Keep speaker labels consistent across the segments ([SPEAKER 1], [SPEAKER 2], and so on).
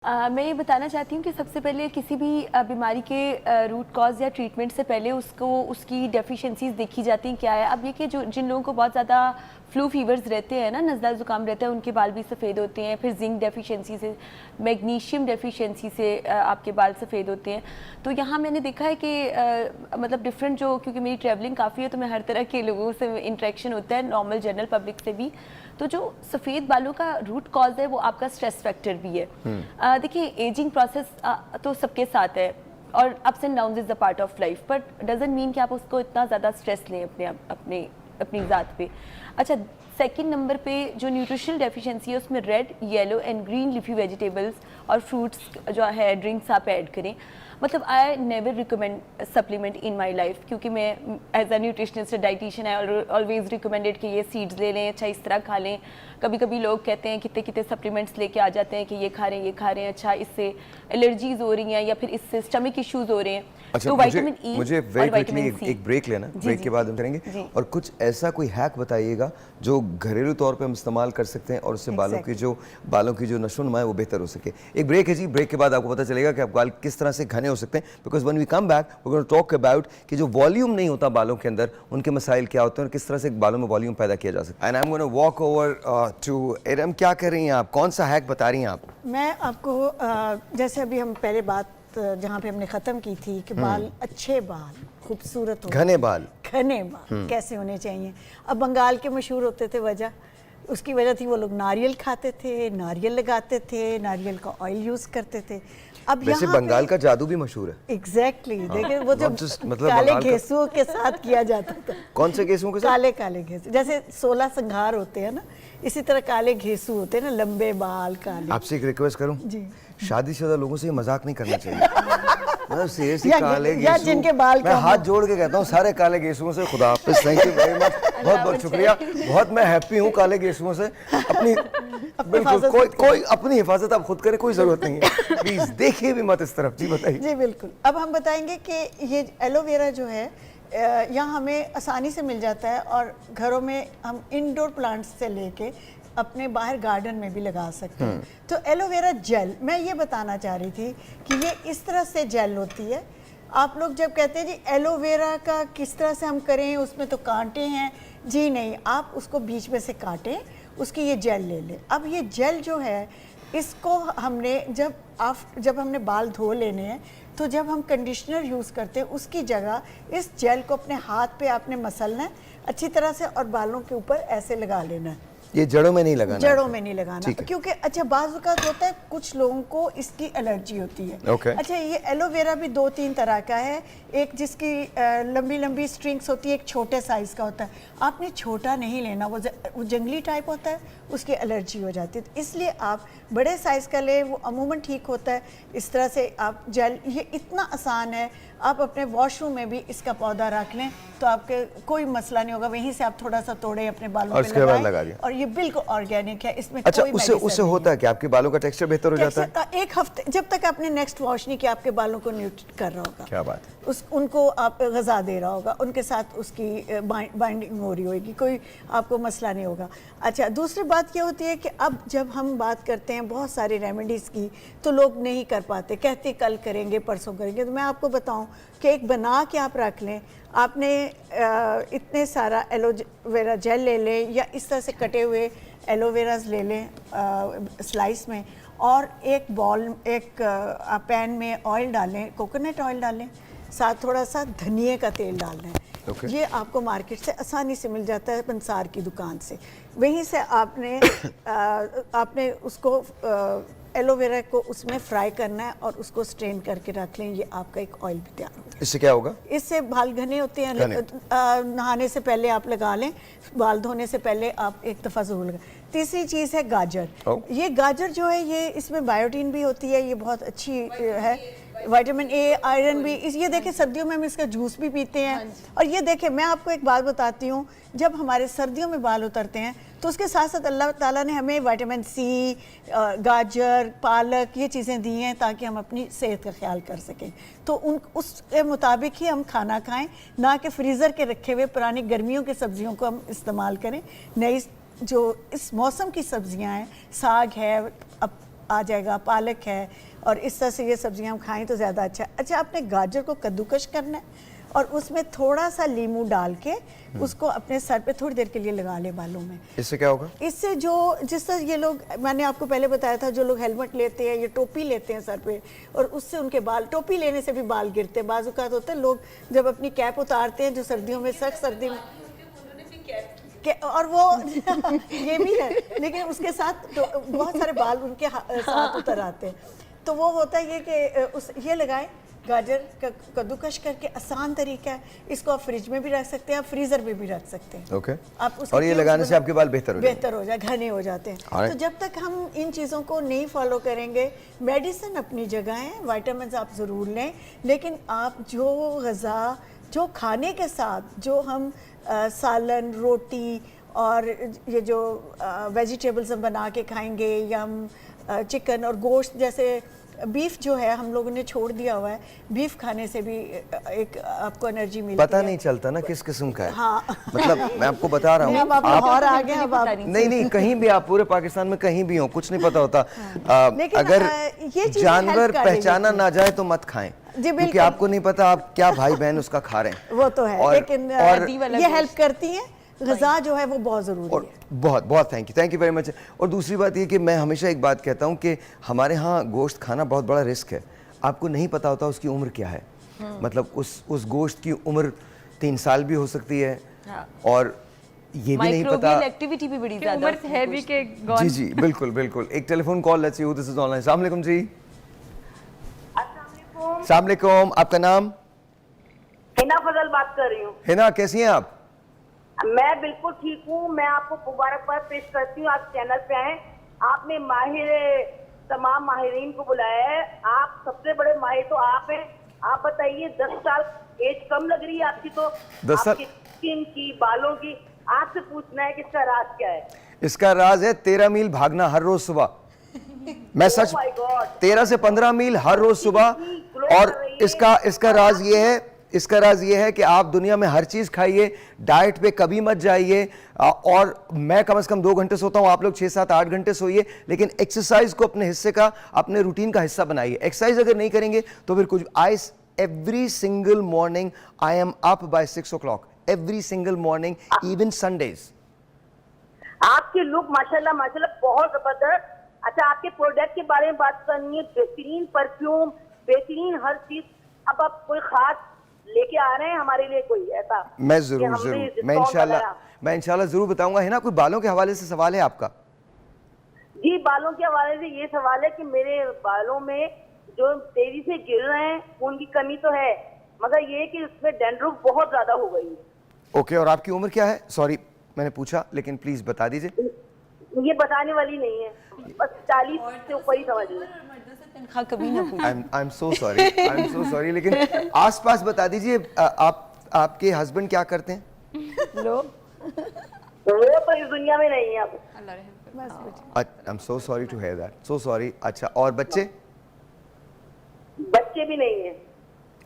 [SPEAKER 1] मैं ये बताना चाहती हूँ कि सबसे पहले किसी भी बीमारी के रूट कॉज या ट्रीटमेंट से पहले उसको उसकी डेफिशिएंसीज देखी जाती हैं क्या है। अब ये कि जो जिन लोगों को बहुत ज़्यादा फ्लू फीवर्स रहते हैं ना, नज़ला ज़ुकाम रहता है, उनके बाल भी सफ़ेद होते हैं। फिर जिंक डेफिशिएंसी से, मैग्नीशियम डेफिशिएंसी से आपके बाल सफ़ेद होते हैं। तो यहाँ मैंने देखा है कि मतलब डिफरेंट जो, क्योंकि मेरी ट्रैवलिंग काफ़ी है तो मैं हर तरह के लोगों से इंटरेक्शन होता है, नॉर्मल जनरल पब्लिक से भी। तो जो सफ़ेद बालों का रूट कॉज है वो आपका स्ट्रेस फैक्टर भी है। देखिए एजिंग प्रोसेस तो सबके साथ है और ups and downs is the part of life, but doesn't mean कि आप उसको इतना ज़्यादा स्ट्रेस लें अपनी ज़ात पे। अच्छा, सेकंड नंबर पे जो न्यूट्रिशनल डेफिशिएंसी है उसमें red, yellow and green leafy vegetables और फ्रूट्स जो है, ड्रिंक्स आप ऐड करें। मतलब I never recommend supplement in my life, क्योंकि मैं as a nutritionist dietitian I always recommended कि ये सीड्स ले लें, अच्छा इस तरह खा लें। कभी कभी लोग कहते हैं कितने कितने सप्लीमेंट्स लेके आ जाते हैं कि ये खा रहे हैं, अच्छा इससे एलर्जीज हो रही हैं या फिर इससे स्टमक इश्यूज हो रहे हैं।
[SPEAKER 2] अच्छा,
[SPEAKER 1] तो विटामिन ई
[SPEAKER 2] मुझे वेरी क्विकली एक ब्रेक लेना, ब्रेक के बाद हम करेंगे। और कुछ ऐसा कोई हैक बताइएगा जो घरेलू तौर पे हम इस्तेमाल कर सकते हैं और उससे बालों की जो नशो-नुमा है वो बेहतर हो सके। एक ब्रेक है जी, ब्रेक के बाद आपको पता चलेगा कि आप बाल किस तरह से घने हो सकते हैं। Because when we come back we gonna talk about कि जो वॉल्यूम नहीं होता बालों के अंदर, उनके मसाइल क्या होते हैं और किस तरह से बालों में वॉल्यूम पैदा किया जा सकता है। And I am gonna walk over to Eram. क्या कर रही हैं आप, कौन सा हैक बता रही हैं आप?
[SPEAKER 3] मैं आपको जैसे अभी हम पहले बात जहाँ पे हमने ख़त्म की थी कि बाल, अच्छे बाल, खूबसूरत हो, घने बाल कैसे होने चाहिए। अब बंगाल के मशहूर होते थे, उसकी वजह थी वो लोग नारियल खाते थे, नारियल लगाते थे, नारियल का ऑयल यूज़ करते थे। अब
[SPEAKER 2] वैसे बंगाल का जादू भी मशहूर है।
[SPEAKER 3] एग्जैक्टली देखिए वो जो मतलब काले घेसुओं के साथ किया जाता था।
[SPEAKER 2] कौन से घेसुओं के साथ?
[SPEAKER 3] काले घेसु, जैसे 16 श्रृंगार होते हैं ना, इसी तरह काले घेसु होते हैं ना, लंबे बाल काले।
[SPEAKER 2] आपसे एक रिक्वेस्ट करूं जी, शादीशुदा लोगों से मजाक नहीं करना चाहिए। मतलब सीरियसली काले
[SPEAKER 3] घेसु, जिनके बाल
[SPEAKER 2] मैं हाथ जोड़ के कहता हूँ सारे काले घेसुओं से खुदा हाफिज़, थैंक यू वेरी मच, बहुत बहुत शुक्रिया। बहुत मैं हैप्पी हूँ काले घेसुओं से। अपनी बिल्कुल कोई अपनी हिफाजत आप खुद करें, कोई जरूरत नहीं है। प्लीज देखिए भी मत इस तरफ। जी बताइए।
[SPEAKER 3] जी बिल्कुल। अब हम बताएंगे कि ये एलोवेरा जो है यहाँ हमें आसानी से मिल जाता है और घरों में हम इंडोर प्लांट्स से लेके अपने बाहर गार्डन में भी लगा सकते हैं। तो एलोवेरा जेल, मैं ये बताना चाह रही थी कि ये इस तरह से जेल होती है। आप लोग जब कहते हैं जी एलोवेरा का किस तरह से हम करें, उसमें तो कांटे हैं, जी नहीं, आप उसको बीच में से काटें, उसकी ये जेल ले लें। अब ये जेल जो है, इसको हमने जब हमने बाल धो लेने हैं तो जब हम कंडीशनर यूज़ करते हैं उसकी जगह इस जेल को अपने हाथ पे आपने मसलना है अच्छी तरह से और बालों के ऊपर ऐसे लगा लेना है।
[SPEAKER 2] ये जड़ों में नहीं लगाना,
[SPEAKER 3] जड़ों में नहीं लगाना, क्योंकि अच्छा बाज़ औक़ात होता है कुछ लोगों को इसकी एलर्जी होती है। अच्छा, ये एलोवेरा भी 2-3 तरह का है। एक जिसकी लंबी लंबी स्ट्रिंग्स होती है, एक छोटे साइज़ का होता है। आपने छोटा नहीं लेना, वो जंगली टाइप होता है, उसकी एलर्जी हो जाती है। तो इसलिए आप बड़े साइज़ का ले, वो अमूमन ठीक होता है। इस तरह से आप जेल, ये इतना आसान है, आप अपने वॉशरूम में भी इसका पौधा रख लें तो आपके कोई मसला नहीं होगा। वहीं से आप थोड़ा सा तोड़े अपने बालों में लगाएं और ये बिल्कुल ऑर्गेनिक है, इसमें
[SPEAKER 2] अच्छा,
[SPEAKER 3] कोई
[SPEAKER 2] उससे होता है कि आपके बालों का टेक्सचर बेहतर हो जाता है।
[SPEAKER 3] एक हफ्ते जब तक आपने नेक्स्ट वॉश नहीं किया, आपके बालों को न्यूट्रिट कर रहा होगा।
[SPEAKER 2] क्या बात है।
[SPEAKER 3] उनको आप ग़िज़ा दे रहा होगा, उनके साथ उसकी बाइंडिंग हो रही होगी, कोई आपको मसला नहीं होगा। अच्छा, दूसरी बात ये होती है कि अब जब हम बात करते हैं बहुत सारी रेमेडीज़ की तो लोग नहीं कर पाते, कहते कल करेंगे, परसों करेंगे। तो मैं आपको बताऊं कि एक बना के आप रख लें। आपने इतने सारा एलोवेरा जेल ले लें या इस तरह से कटे हुए एलोवेराज ले लें स्लाइस में, और एक पैन में ऑयल डालें, कोकोनट ऑयल डालें, साथ थोड़ा सा धनिए का तेल डाल दें। ये आपको मार्केट से आसानी से मिल जाता है, पंसार की दुकान से। वहीं से आपने उसको एलोवेरा को उसमें फ्राई करना है और उसको स्ट्रेन करके रख लें। ये आपका एक ऑयल भी तैयार होगा।
[SPEAKER 2] इससे क्या होगा?
[SPEAKER 3] इससे बाल घने होते हैं। नहाने से पहले आप लगा लें, बाल धोने से पहले आप एक दफ़ा ज़रूर लगाएं। तीसरी चीज़ है गाजर। ये गाजर जो है, ये इसमें बायोटीन भी होती है, ये बहुत अच्छी है, विटामिन ए, आयरन भी। ये देखें सर्दियों में हम इसका जूस भी पीते हैं। और ये देखें, मैं आपको एक बात बताती हूँ, जब हमारे सर्दियों में बाल उतरते हैं तो उसके साथ साथ अल्लाह ताला ने हमें विटामिन सी, गाजर, पालक, ये चीज़ें दी हैं ताकि हम अपनी सेहत का ख्याल कर सकें। तो उसके मुताबिक ही हम खाना खाएं, ना कि फ्रीज़र के रखे हुए पुरानी गर्मियों की सब्जियों को हम इस्तेमाल करें। नई जो इस मौसम की सब्जियां हैं, साग है, अब आ जाएगा, पालक है, और इस तरह से ये सब्जियां हम खाएं तो ज़्यादा अच्छा है। अच्छा, आपने गाजर को कद्दूकश करना है और उसमें थोड़ा सा नींबू डाल के उसको अपने सर पे थोड़ी देर के लिए लगा ले बालों में।
[SPEAKER 2] इससे क्या होगा?
[SPEAKER 3] इससे जो जिस तरह ये लोग, मैंने आपको पहले बताया था, जो लोग हेलमेट लेते हैं या टोपी लेते हैं सर पे और उससे उनके बाल, टोपी लेने से भी बाल गिरते हैं। बाज़-औक़ात होता है लोग जब अपनी कैप उतारते हैं जो सर्दियों में, सख्त सर्दी में, और वो ये भी है, लेकिन उसके साथ तो बहुत सारे बाल उनके साथ उतर आते हैं। तो वो होता है ये कि ये लगाएं, गाजर कद्दूकश करके, आसान तरीका है। इसको आप फ्रिज में भी रख सकते हैं, आप फ्रीजर में भी रख सकते हैं।
[SPEAKER 2] ओके।
[SPEAKER 3] आप
[SPEAKER 2] और ये लगाने से आपके बाल बेहतर
[SPEAKER 3] हो जाए, घने हो जाते हैं। तो जब तक हम इन चीज़ों को नहीं फॉलो करेंगे, मेडिसिन अपनी जगह है, विटामिन आप ज़रूर लें, लेकिन आप जो ग़िज़ा, जो खाने के साथ जो हम सालन, रोटी और ये जो वेजिटेबल्स हम बना के खाएंगे, या हम चिकन और गोश्त, जैसे बीफ जो है हम लोगों ने छोड़ दिया हुआ है, बीफ खाने से भी एक आपको एनर्जी मिलती है।
[SPEAKER 2] पता नहीं चलता ना किस किस्म का है।
[SPEAKER 3] हाँ।
[SPEAKER 2] मतलब मैं आपको बता रहा हूँ,
[SPEAKER 3] आप लाहौर आ गए, अब आप
[SPEAKER 2] नहीं कहीं भी, आप पूरे पाकिस्तान में कहीं भी हो, कुछ नहीं पता होता। अगर
[SPEAKER 3] ये
[SPEAKER 2] जानवर पहचाना ना जाए तो मत खाएं, क्योंकि आपको नहीं पता आप क्या भाई बहन उसका खा रहे हैं।
[SPEAKER 3] वो तो है, लेकिन ये हेल्प करती है, ग़िज़ा जो है वो बहुत ज़रूरी है।
[SPEAKER 2] बहुत बहुत थैंक यू वेरी मच। और दूसरी बात ये कि मैं हमेशा एक बात कहता हूँ कि हमारे यहाँ गोश्त खाना बहुत बड़ा रिस्क है। आपको नहीं पता होता उसकी उम्र क्या है। मतलब उस गोश्त की उम्र 3 साल भी हो सकती है, और ये भी नहीं पता
[SPEAKER 1] एक्टिविटी भी बड़ी ज़्यादा
[SPEAKER 4] उम्र है भी के
[SPEAKER 2] जी बिल्कुल। एक telephone call, let's see who this is online. अस्सलाम वालेकुम जी। अस्सलाम वालेकुम, आपका नाम?
[SPEAKER 5] हिना फजल बात कर रही हूँ।
[SPEAKER 2] हिना, कैसी हैं आप?
[SPEAKER 5] मैं बिल्कुल ठीक हूँ। मैं आपको मुबारकबाद पेश करती हूँ, आप चैनल पे आए, आपने तमाम माहिरीन को बुलाया है। आप सबसे बड़े माहिर तो आप हैं। आप बताइए, 10 साल एज कम लग रही है आपकी, तो
[SPEAKER 2] 10 साल
[SPEAKER 5] आपकी स्किन की, बालों की, आपसे पूछना है कि इसका राज क्या है?
[SPEAKER 2] इसका राज है 13 मील भागना हर रोज सुबह। मैं सच, 13 से 15 मील हर रोज सुबह। और इसका राज ये है कि आप दुनिया में हर चीज खाइए, डाइट पे कभी मत जाइए। और मैं कम से कम 2 घंटे सोता हूं, आप लोग 6, 7, 8 घंटे सोइए, लेकिन एक्सरसाइज को अपने हिस्से का, अपने रूटीन का हिस्सा बनाइए। एक्सरसाइज अगर नहीं करेंगे तो फिर कुछ, every single morning I am up by 6 o'clock, every single morning, even Sundays.
[SPEAKER 5] आपके लुक माशाल्लाह बहुत जबरदस्त। अच्छा, आपके प्रोडक्ट के बारे में बात करनी है, बेहतरीन परफ्यूम, बेहतरीन हर चीज। अब आप कोई खास लेके आ रहे हैं हमारे लिए, कोई ऐसा?
[SPEAKER 2] मैं जरूर मैं इंशाल्लाह जरूर बताऊंगा। है ना, कोई बालों के हवाले से सवाल है आपका?
[SPEAKER 5] जी, बालों के हवाले से ये सवाल है कि मेरे बालों में जो तेजी से गिर रहे हैं, खून की कमी तो है, मगर ये कि उसमें डैंड्रफ बहुत ज्यादा हो गई है।
[SPEAKER 2] ओके, और आपकी उम्र क्या है? सॉरी मैंने पूछा, लेकिन प्लीज बता दीजिए।
[SPEAKER 5] ये बताने वाली नहीं है, बस 40 से ऊपर ही समझ लीजिए।
[SPEAKER 1] कभी ना पूछे।
[SPEAKER 2] आई एम सो सॉरी, लेकिन आसपास बता दीजिए। आपके हस्बैंड क्या करते हैं?
[SPEAKER 3] लो,
[SPEAKER 5] वो तो इस दुनिया में नहीं है अब।
[SPEAKER 2] I am so sorry to hear that, so sorry. अच्छा, और बच्चे?
[SPEAKER 5] बच्चे भी नहीं है।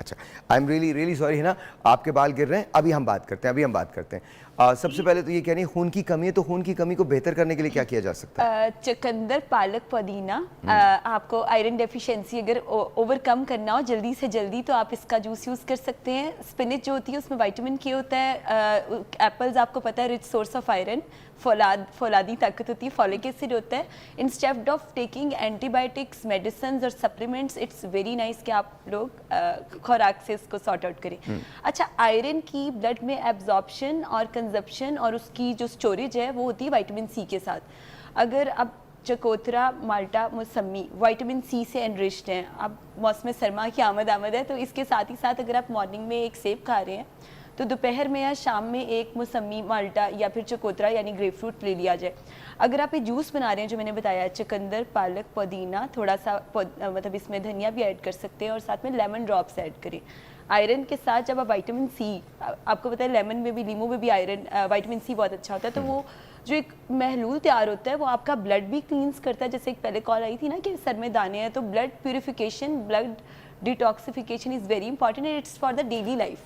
[SPEAKER 2] अच्छा, आई एम रियली सॉरी। है ना, आपके बाल गिर रहे हैं। अभी हम बात करते हैं। सबसे पहले तो ये कह रही है खून की कमी है, तो खून की कमी को बेहतर करने के लिए क्या किया जा सकता है?
[SPEAKER 1] चुकंदर, पालक, पुदीना। आपको आयरन डेफिशिएंसी अगर ओवरकम करना हो जल्दी से जल्दी, तो आप इसका जूस यूज़ कर सकते हैं। स्पिनच जो होती है उसमें विटामिन के होता है। एप्पल्स आपको पता है रिच सोर्स ऑफ आयरन, फौलादी ताकत होती है, फॉलिक एसिड होता है। Instead of taking antibiotics, medicine और सप्लीमेंट्स, इट्स वेरी नाइस कि आप लोग खुराक से इसको सॉर्ट आउट करें। अच्छा, आयरन की ब्लड में एब्जॉर्प्शन और कंजप्शन और उसकी जो स्टोरेज है वो होती है विटामिन सी के साथ। अगर अब चकोतरा, माल्टा, मौसमी विटामिन सी से एनरिच्ड हैं, अब मौसम सरमा की आमद है, तो इसके साथ ही साथ अगर आप मॉर्निंग में एक सेब खा रहे हैं तो दोपहर में या शाम में एक मौसमी, माल्टा या फिर चकोतरा यानी ग्रेप फ्रूट ले लिया जाए। अगर आप ये जूस बना रहे हैं जो मैंने बताया, चुकंदर, पालक, पुदीना, थोड़ा सा मतलब इसमें धनिया भी ऐड कर सकते हैं और साथ में लेमन ड्रॉप्स ऐड करें। आयरन के साथ जब आप विटामिन सी, आपको पता है लेमन में भी, नींबू में भी आयरन, विटामिन सी बहुत अच्छा होता है, तो वो जो एक महलूल तैयार होता है वो आपका ब्लड भी क्लींस करता है। जैसे एक पहले कॉल आई थी ना कि सर में दाने हैं, तो blood purification, blood detoxification is very important and it's for the daily life.